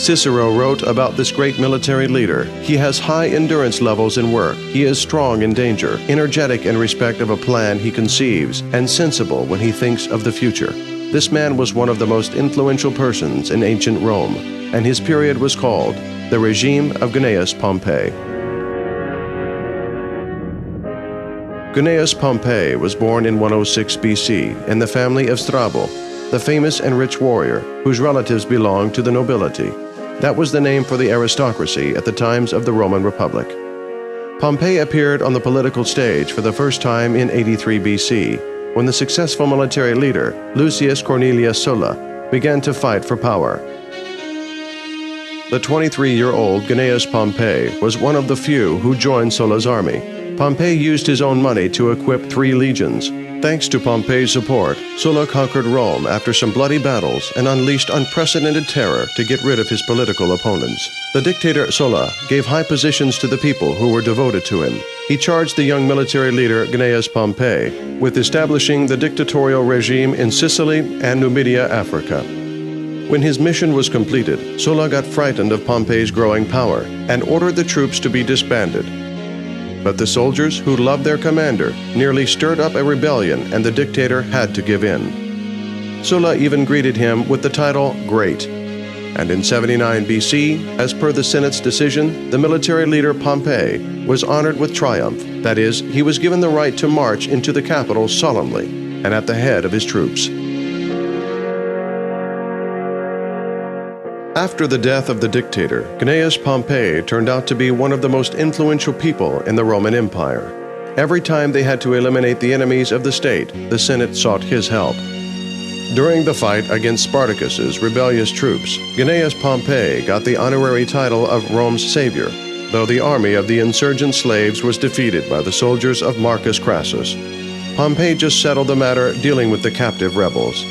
Cicero wrote about this great military leader. He has high endurance levels in work. He is strong in danger, energetic in respect of a plan he conceives, and sensible when he thinks of the future. This man was one of the most influential persons in ancient Rome, and his period was called the regime of Gnaeus Pompeius. Gnaeus Pompeius was born in 106 BC in the family of Strabo, the famous and rich warrior whose relatives belonged to the nobility. That was the name for the aristocracy at the times of the Roman Republic. Pompey appeared on the political stage for the first time in 83 BC, when the successful military leader, Lucius Cornelius Sulla, began to fight for power. The 23-year-old Gnaeus Pompeius was one of the few who joined Sulla's army. Pompey used his own money to equip 3 legions. Thanks to Pompey's support, Sulla conquered Rome after some bloody battles and unleashed unprecedented terror to get rid of his political opponents. The dictator Sulla gave high positions to the people who were devoted to him. He charged the young military leader Gnaeus Pompeius with establishing the dictatorial regime in Sicily and Numidia, Africa. When his mission was completed, Sulla got frightened of Pompey's growing power and ordered the troops to be disbanded. But the soldiers, who loved their commander, nearly stirred up a rebellion, and the dictator had to give in. Sulla even greeted him with the title Great. And in 79 BC, as per the Senate's decision, the military leader Pompey was honored with triumph. That is, he was given the right to march into the capital solemnly and at the head of his troops. After the death of the dictator, Gnaeus Pompeius turned out to be one of the most influential people in the Roman Empire. Every time they had to eliminate the enemies of the state, the Senate sought his help. During the fight against Spartacus's rebellious troops, Gnaeus Pompeius got the honorary title of Rome's savior, though the army of the insurgent slaves was defeated by the soldiers of Marcus Crassus. Pompey just settled the matter dealing with the captive rebels.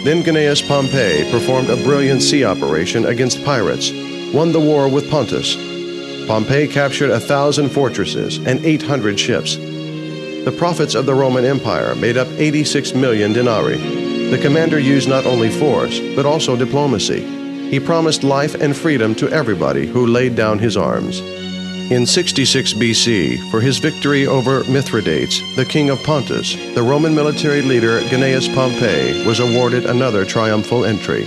Then Gnaeus Pompeius performed a brilliant sea operation against pirates, won the war with Pontus. Pompey captured 1,000 fortresses and 800 ships. The profits of the Roman Empire made up 86 million denarii. The commander used not only force, but also diplomacy. He promised life and freedom to everybody who laid down his arms. In 66 BC, for his victory over Mithridates, the king of Pontus, the Roman military leader Gnaeus Pompeius was awarded another triumphal entry.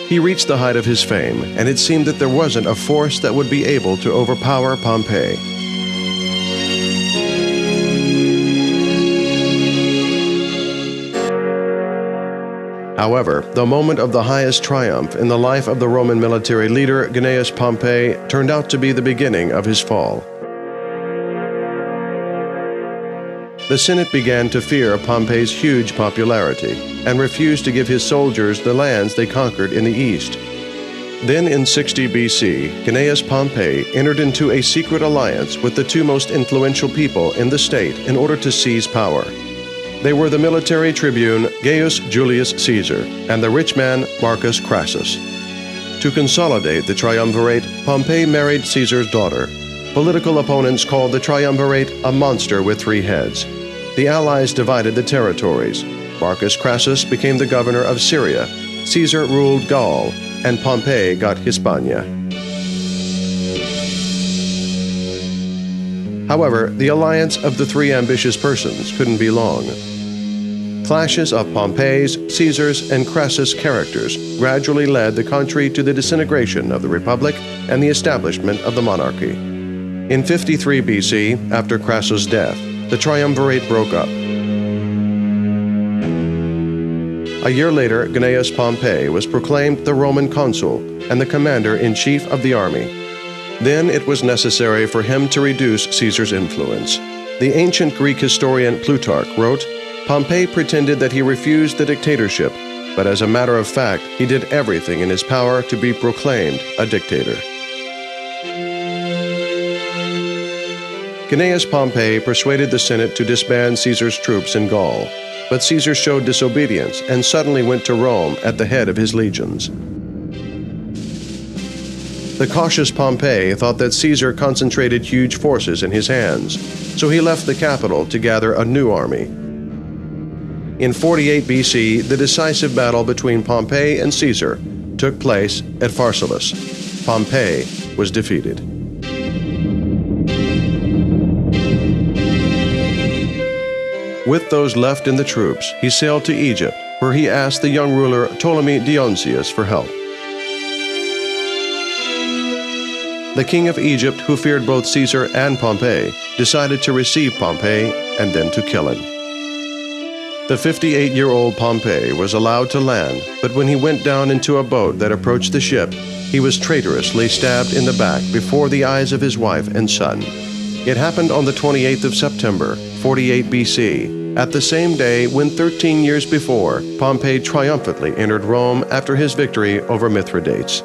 He reached the height of his fame, and it seemed that there wasn't a force that would be able to overpower Pompey. However, the moment of the highest triumph in the life of the Roman military leader Gnaeus Pompeius turned out to be the beginning of his fall. The Senate began to fear Pompey's huge popularity and refused to give his soldiers the lands they conquered in the east. Then in 60 BC, Gnaeus Pompeius entered into a secret alliance with the 2 most influential people in the state in order to seize power. They were the military tribune Gaius Julius Caesar and the rich man Marcus Crassus. To consolidate the triumvirate, Pompey married Caesar's daughter. Political opponents called the triumvirate a monster with 3 heads. The allies divided the territories. Marcus Crassus became the governor of Syria, Caesar ruled Gaul, and Pompey got Hispania. However, the alliance of the 3 ambitious persons couldn't be long. Clashes of Pompey's, Caesar's, and Crassus' characters gradually led the country to the disintegration of the Republic and the establishment of the monarchy. In 53 BC, after Crassus' death, the triumvirate broke up. A year later, Gnaeus Pompeius was proclaimed the Roman consul and the commander-in-chief of the army. Then it was necessary for him to reduce Caesar's influence. The ancient Greek historian Plutarch wrote, Pompey pretended that he refused the dictatorship, but as a matter of fact, he did everything in his power to be proclaimed a dictator. Gnaeus Pompeius persuaded the Senate to disband Caesar's troops in Gaul, but Caesar showed disobedience and suddenly went to Rome at the head of his legions. The cautious Pompey thought that Caesar concentrated huge forces in his hands, so he left the capital to gather a new army. In 48 BC, the decisive battle between Pompey and Caesar took took place at Pharsalus. Pompey was defeated. With those left in the troops, he sailed to Egypt, where he asked the young ruler Ptolemy Dionysius for help. The king of Egypt, who feared both Caesar and Pompey, decided to receive Pompey and then to kill him. The 58-year-old Pompey was allowed to land, but when he went down into a boat that approached the ship, he was traitorously stabbed in the back before the eyes of his wife and son. It happened on the 28th of September, 48 BC, at the same day when 13 years before, Pompey triumphantly entered Rome after his victory over Mithridates.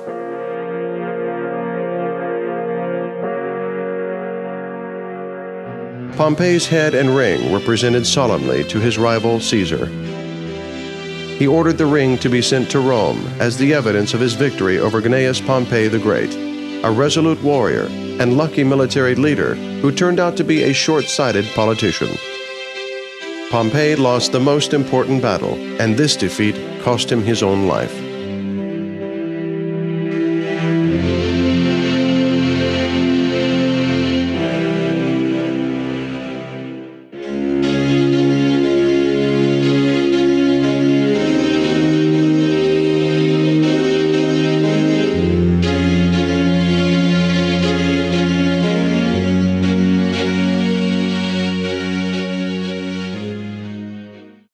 Pompey's head and ring were presented solemnly to his rival Caesar. He ordered the ring to be sent to Rome as the evidence of his victory over Gnaeus Pompeius the Great, a resolute warrior and lucky military leader who turned out to be a short-sighted politician. Pompey lost the most important battle, and this defeat cost him his own life.